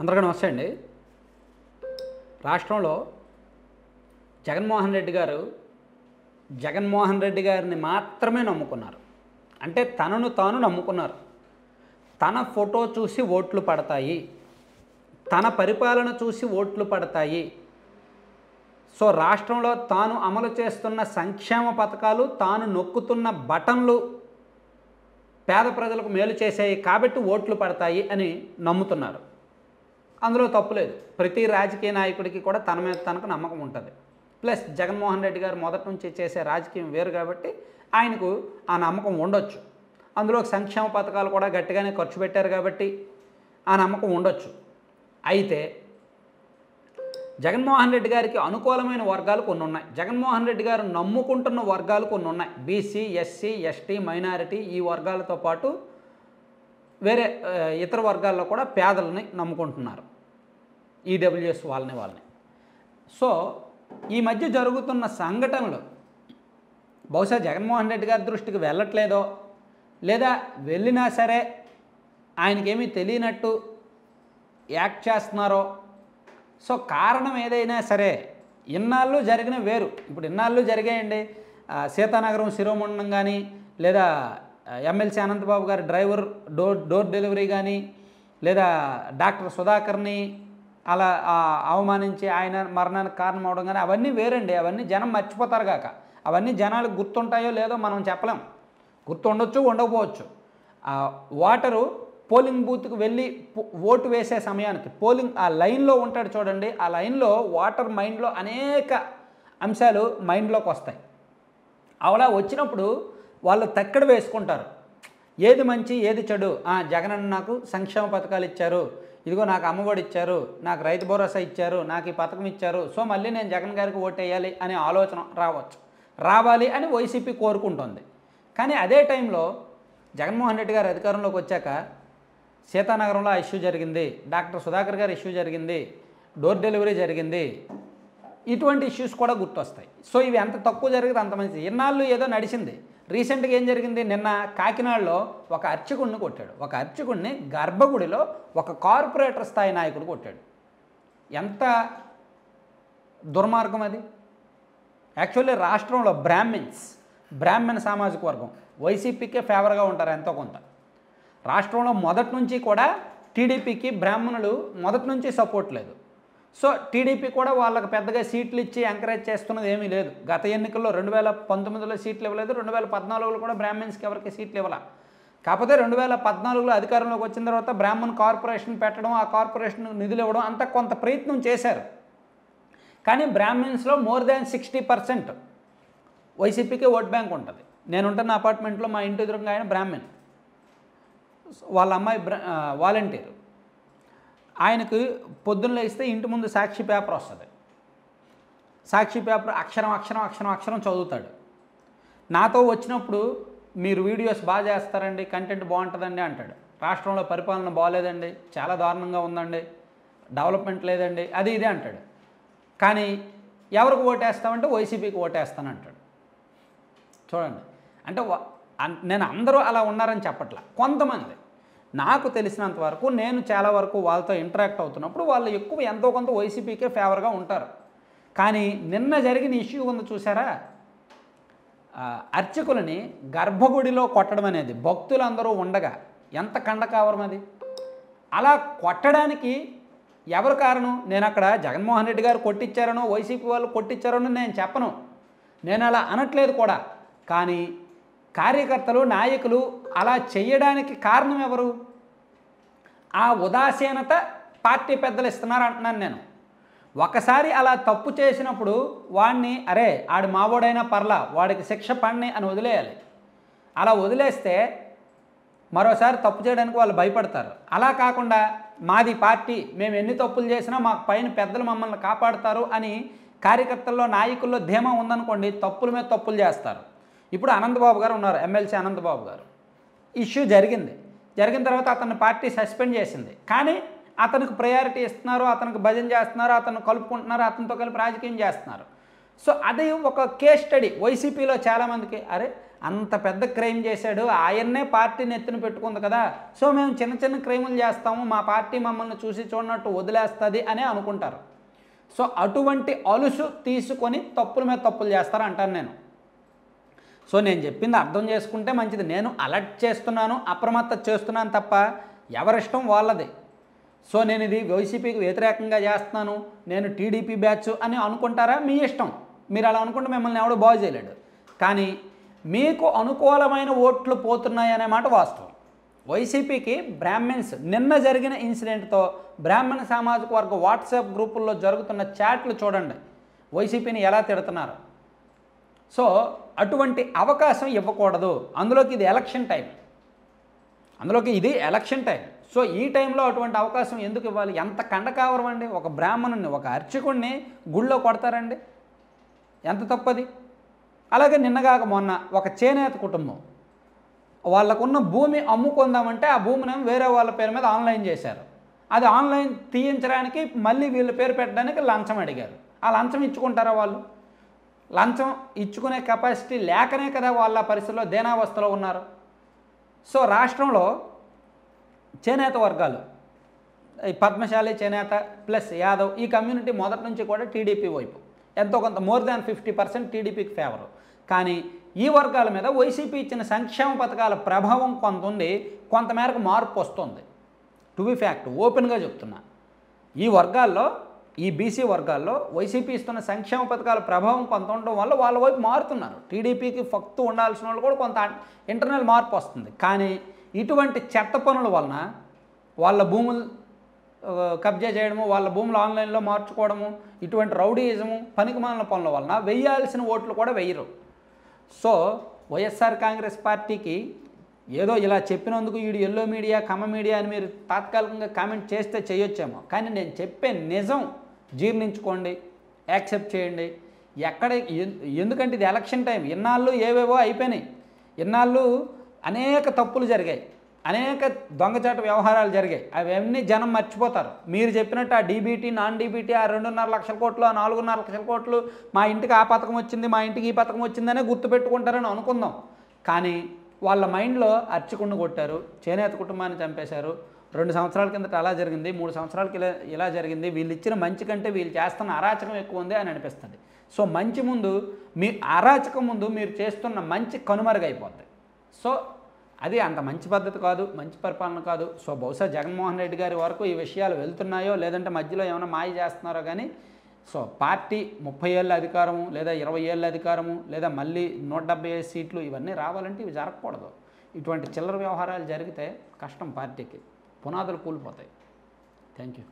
అందరికీ నమస్తే అండి. రాష్ట్రంలో జగన్మోహన్ రెడ్డి గారిని మాత్రమే నమ్ముకున్నారు. అంటే తనను తాను నమ్ముకున్నారు. తన ఫోటో చూసి ఓట్లు పడతాయి, తన పరిపాలన చూసి ఓట్లు పడతాయి. సో రాష్ట్రంలో తాను అమలు చేస్తున్న సంక్షేమ పథకాలు, తాను నొక్కుతున్న బటన్లు పేద ప్రజలకు మేలు చేసాయి కాబట్టి ఓట్లు పడతాయి అని నమ్ముతున్నారు. అందులో తప్పులేదు. ప్రతి రాజకీయ నాయకుడికి కూడా తన మీద తనకు నమ్మకం ఉంటుంది. ప్లస్ జగన్మోహన్ రెడ్డి గారు మొదటి నుంచి చేసే రాజకీయం వేరు కాబట్టి ఆయనకు ఆ నమ్మకం ఉండొచ్చు. అందులో సంక్షేమ పథకాలు కూడా గట్టిగానే ఖర్చు పెట్టారు కాబట్టి ఆ నమ్మకం ఉండొచ్చు. అయితే జగన్మోహన్ రెడ్డి గారికి అనుకూలమైన వర్గాలు కొన్ని ఉన్నాయి. జగన్మోహన్ రెడ్డి గారు నమ్ముకుంటున్న వర్గాలు కొన్ని ఉన్నాయి. బీసీ, ఎస్సీ, ఎస్టీ, మైనారిటీ ఈ వర్గాలతో పాటు వేరే ఇతర వర్గాల్లో కూడా పేదలని నమ్ముకుంటున్నారు, ఈడబ్ల్యూఎస్ వాళ్ళని. సో ఈ మధ్య జరుగుతున్న సంఘటనలు బహుశా జగన్మోహన్ రెడ్డి గారి దృష్టికి వెళ్ళట్లేదో, లేదా వెళ్ళినా సరే ఆయనకేమీ తెలియనట్టు యాక్ట్ చేస్తున్నారో. సో కారణం ఏదైనా సరే ఇన్నాళ్ళు జరిగిన వేరు. ఇప్పుడు ఇన్నాళ్ళు జరిగాయండి. సీతానగరం శిరోమండనం కానీ, లేదా ఎమ్మెల్సీ అనంతబాబు గారి డ్రైవర్ డోర్ డెలివరీ కానీ, లేదా డాక్టర్ సుధాకర్ని అలా అవమానించి ఆయన మరణానికి కారణం అవడం కానీ, అవన్నీ వేరండి. అవన్నీ జనం మర్చిపోతారు కాక అవన్నీ జనాలకు గుర్తుంటాయో లేదో మనం చెప్పలేం. గుర్తుండొచ్చు, ఉండకపోవచ్చు. ఓటరు పోలింగ్ బూత్కి వెళ్ళి ఓటు వేసే సమయానికి పోలింగ్ ఆ లైన్లో ఉంటాడు చూడండి. ఆ లైన్లో ఓటర్ మైండ్లో అనేక అంశాలు మైండ్లోకి వస్తాయి. అలా వచ్చినప్పుడు వాళ్ళు తక్కడ వేసుకుంటారు. ఏది మంచి ఏది చెడు. జగనన్న నాకు సంక్షేమ పథకాలు ఇచ్చారు, ఇదిగో నాకు అమ్మఒడి ఇచ్చారు, నాకు రైతు భరోసా ఇచ్చారు, నాకు ఈ పథకం ఇచ్చారు, సో మళ్ళీ నేను జగన్ గారికి ఓటేయాలి అనే ఆలోచన రావాలి అని వైసీపీ కోరుకుంటుంది. కానీ అదే టైంలో జగన్మోహన్ రెడ్డి గారు అధికారంలోకి వచ్చాక సీతానగరంలో ఆ ఇష్యూ జరిగింది, డాక్టర్ సుధాకర్ గారి ఇష్యూ జరిగింది, డోర్ డెలివరీ జరిగింది. ఇటువంటి ఇష్యూస్ కూడా గుర్తొస్తాయి. సో ఇవి ఎంత తక్కువ జరిగితే అంత మంచిది. ఇన్నాళ్ళు ఏదో నడిచింది. రీసెంట్గా ఏం జరిగింది? నిన్న కాకినాడలో ఒక అర్చకుడిని కొట్టాడు. ఒక అర్చకుడిని గర్భగుడిలో ఒక కార్పొరేటర్ స్థాయి నాయకుడు కొట్టాడు. ఎంత దుర్మార్గం అది. యాక్చువల్లీ రాష్ట్రంలో బ్రాహ్మణ సామాజిక వర్గం వైసీపీకే ఫేవర్గా ఉంటారు ఎంతో కొంత. రాష్ట్రంలో మొదటి నుంచి కూడా టీడీపీకి బ్రాహ్మణులు మొదటి నుంచి సపోర్ట్ లేదు. సో టీడీపీ కూడా వాళ్ళకి పెద్దగా సీట్లు ఇచ్చి ఎంకరేజ్ చేస్తున్నది ఏమీ లేదు. గత ఎన్నికల్లో 2019లో సీట్లు ఇవ్వలేదు, 2014లో కూడా బ్రాహ్మణ్స్కి ఎవరికి సీట్లు ఇవ్వాల. కాకపోతే 2014లో అధికారంలోకి వచ్చిన తర్వాత బ్రాహ్మణ్ కార్పొరేషన్ పెట్టడం, ఆ కార్పొరేషన్ నిధులు ఇవ్వడం అంతా కొంత ప్రయత్నం చేశారు. కానీ బ్రాహ్మణ్స్లో మోర్ దాన్ 60% వైసీపీకి ఓట్ బ్యాంక్ ఉంటుంది. నేనుంటున్న అపార్ట్మెంట్లో మా ఇంటి ఎదురుగా ఆయన బ్రాహ్మణ్, వాళ్ళ అమ్మాయి వాలంటీర్. ఆయనకు పొద్దున్న లేస్తే ఇంటి ముందు సాక్షి పేపర్ వస్తుంది. సాక్షి పేపర్ అక్షరం చదువుతాడు. నాతో వచ్చినప్పుడు మీరు వీడియోస్ బాగా చేస్తారండి, కంటెంట్ బాగుంటుందండి అంటాడు. రాష్ట్రంలో పరిపాలన బాగోలేదండి, చాలా దారుణంగా ఉందండి, డెవలప్మెంట్ లేదండి, అది ఇదే అంటాడు. కానీ ఎవరికి ఓటేస్తామంటే వైసీపీకి ఓటేస్తానంటాడు. చూడండి, అంటే నేను అందరూ అలా ఉన్నారని చెప్పట్లా. కొంతమంది నాకు తెలిసినంత వరకు, నేను చాలా వరకు వాళ్ళతో ఇంటరాక్ట్ అవుతున్నప్పుడు వాళ్ళు ఎక్కువ ఎంతో కొంత వైసీపీకే ఫేవర్గా ఉంటారు. కానీ నిన్న జరిగిన ఇష్యూ ఉంది చూసారా, అర్చకులని గర్భగుడిలో కొట్టడం అనేది భక్తులందరూ ఉండగా ఎంత కండకావరం అది. అలా కొట్టడానికి ఎవరు కారణం? నేను అక్కడ జగన్మోహన్ రెడ్డి గారు కొట్టించారనో వైసీపీ వాళ్ళు కొట్టించారనో నేను చెప్పను, నేను అలా అనట్లేదు కూడా. కానీ కార్యకర్తలు, నాయకులు అలా చేయడానికి కారణం ఎవరు? ఆ ఉదాసీనత పార్టీ పెద్దలు ఇస్తున్నారు అంటున్నాను నేను. ఒకసారి అలా తప్పు చేసినప్పుడు వాడిని అరే ఆడి మావోడైనా పర్లా, వాడికి శిక్ష పడిని అని వదిలేయాలి. అలా వదిలేస్తే మరోసారి తప్పు చేయడానికి వాళ్ళు భయపడతారు. అలా కాకుండా మాది పార్టీ, మేము ఎన్ని తప్పులు చేసినా మాకు పైన పెద్దలు మమ్మల్ని కాపాడుతారు అని కార్యకర్తల్లో, నాయకుల్లో ధీమా ఉందనుకోండి, తప్పుల మీద తప్పులు చేస్తారు. ఇప్పుడు అనంతబాబు గారు ఉన్నారు, ఎమ్మెల్సీ అనంతబాబు గారు. ఇష్యూ జరిగిన తర్వాత అతన్ని పార్టీ సస్పెండ్ చేసింది. కానీ అతనికి ప్రయారిటీ ఇస్తున్నారు, అతనికి భజన చేస్తున్నారు, అతను కలుపుకుంటున్నారు, అతనితో కలిపి రాజకీయం చేస్తున్నారు. సో అది ఒక కేస్ స్టడీ వైసీపీలో చాలామందికి. అరే అంత పెద్ద క్రైమ్ చేశాడు, ఆయన్నే పార్టీని ఎత్తున పెట్టుకుంది కదా, సో మేము చిన్న చిన్న క్రైములు చేస్తాము, మా పార్టీ మమ్మల్ని చూసి చూడనట్టు వదిలేస్తుంది అని అనుకుంటారు. సో అటువంటి అలుసు తీసుకొని తప్పుల మీద తప్పులు చేస్తారు అంటాను నేను. సో నేను చెప్పింది అర్థం చేసుకుంటే మంచిది. నేను అలర్ట్ చేస్తున్నాను, అప్రమత్తం చేస్తున్నాను తప్ప ఎవరిష్టం వాళ్ళది. సో నేను ఇది వైసీపీకి వ్యతిరేకంగా చేస్తున్నాను, నేను టీడీపీ బ్యాచ్ అని అనుకుంటారా, మీ ఇష్టం. మీరు అలా అనుకుంటే మిమ్మల్ని ఎవడో బాగు చేయలేడు. కానీ మీకు అనుకూలమైన ఓట్లు పోతున్నాయి అనే మాట వాస్తవం. వైసీపీకి బ్రాహ్మిన్స్ నిన్న జరిగిన ఇన్సిడెంట్తో బ్రాహ్మణ సామాజిక వర్గ వాట్సాప్ గ్రూపుల్లో జరుగుతున్న చాట్లు చూడండి, వైసీపీని ఎలా తిడుతున్నారు. సో అటువంటి అవకాశం ఇవ్వకూడదు. అందులోకి ఇది ఎలక్షన్ టైం. సో ఈ టైంలో అటువంటి అవకాశం ఎందుకు ఇవ్వాలి? ఎంత కండకావరం అండి. ఒక బ్రాహ్మణుని, ఒక అర్చకుడిని గుళ్ళో కొడతారండి, ఎంత తప్పది. అలాగే నిన్నగాక మొన్న ఒక చేనేత కుటుంబం వాళ్ళకున్న భూమి అమ్ముకుందామంటే ఆ భూమిని వేరే వాళ్ళ పేరు మీద ఆన్లైన్ చేశారు. అది ఆన్లైన్ తీయించడానికి మళ్ళీ వీళ్ళ పేరు పెట్టడానికి లంచం అడిగారు. ఆ లంచం ఇచ్చుకుంటారా వాళ్ళు? లంచం ఇచ్చుకునే కెపాసిటీ లేకనే కదా వాళ్ళ పరిస్థితిలో దేనావస్థలో ఉన్నారు. సో రాష్ట్రంలో చేనేత వర్గాలు, ఈ పద్మశాలి, చేనేత ప్లస్ యాదవ్, ఈ కమ్యూనిటీ మొదటి నుంచి కూడా టీడీపీ వైపు ఎంతో కొంత మోర్ దాన్ 50% టీడీపీకి ఫేవరు. కానీ ఈ వర్గాల మీద వైసీపీ ఇచ్చిన సంక్షేమ పథకాల ప్రభావం కొంత ఉంది, కొంతమేరకు మార్పు వస్తుంది. టు బి ఫ్యాక్ట్, ఓపెన్గా చెప్తున్నా. ఈ వర్గాల్లో, ఈ బీసీ వర్గాల్లో వైసీపీ ఇస్తున్న సంక్షేమ పథకాల ప్రభావం కొంత ఉండడం వల్ల వాళ్ళ వైపు మారుతున్నారు. టీడీపీకి ఫక్తు ఉండాల్సిన వాళ్ళు కూడా కొంత ఇంటర్నల్ మార్పు వస్తుంది. కానీ ఇటువంటి చెత్త పనుల వలన వాళ్ళ భూములు కబ్జా చేయడము, వాళ్ళ భూములు ఆన్లైన్లో మార్చుకోవడము, ఇటువంటి రౌడీయిజము, పనికిమాలిన పనుల వలన వేయాల్సిన ఓట్లు కూడా వేయరు. సో వైఎస్ఆర్ కాంగ్రెస్ పార్టీకి ఏదో ఇలా చెప్పినందుకు వీడు ఎల్లో మీడియా, కమ్మ మీడియా అని మీరు తాత్కాలికంగా కామెంట్ చేస్తే చేయొచ్చేమో, కానీ నేను చెప్పే నిజం జీర్ణించుకోండి, యాక్సెప్ట్ చేయండి. ఎందుకంటే ఇది ఎలక్షన్ టైం. ఇన్నాళ్ళు ఏవేవో అయిపోయినాయి, ఇన్నాళ్ళు అనేక తప్పులు జరిగాయి, అనేక దొంగచాటు వ్యవహారాలు జరిగాయి. అవన్నీ జనం మర్చిపోతారు. మీరు చెప్పినట్టు ఆ డీబీటీ, నాన్ డీబీటీ, ఆ 2.5 లక్షల కోట్లు, ఆ 4.5 లక్షల కోట్లు, మా ఇంటికి ఆ పథకం వచ్చింది, మా ఇంటికి ఈ పథకం వచ్చిందనే గుర్తుపెట్టుకుంటారని అనుకుందాం. కానీ వాళ్ళ మైండ్లో అర్చకుడిని కొట్టారు, చేనేత కుటుంబాన్ని చంపేశారు, 2 సంవత్సరాల కిందట అలా జరిగింది, 3 సంవత్సరాలకి ఇలా జరిగింది, వీళ్ళు ఇచ్చిన మంచి కంటే వీళ్ళు చేస్తున్న అరాచకం ఎక్కువ ఉంది అని అనిపిస్తుంది. సో మంచి ముందు, మీ అరాచకం ముందు మీరు చేస్తున్న మంచి కనుమరుగైపోద్ది. సో అది అంత మంచి పద్ధతి కాదు, మంచి పరిపాలన కాదు. సో బహుశా జగన్మోహన్ రెడ్డి గారి వరకు ఈ విషయాలు వెళ్తున్నాయో లేదంటే మధ్యలో ఏమైనా మాయ చేస్తున్నారో కానీ, సో పార్టీ 30 ఏళ్ళ అధికారము లేదా 20 ఏళ్ళ అధికారము లేదా మళ్ళీ 175 సీట్లు ఇవన్నీ రావాలంటే ఇవి జరగకూడదు. ఇటువంటి చిల్లర వ్యవహారాలు జరిగితే కష్టం, పార్టీకి పునాదులు కూలిపోతాయి. Thank you.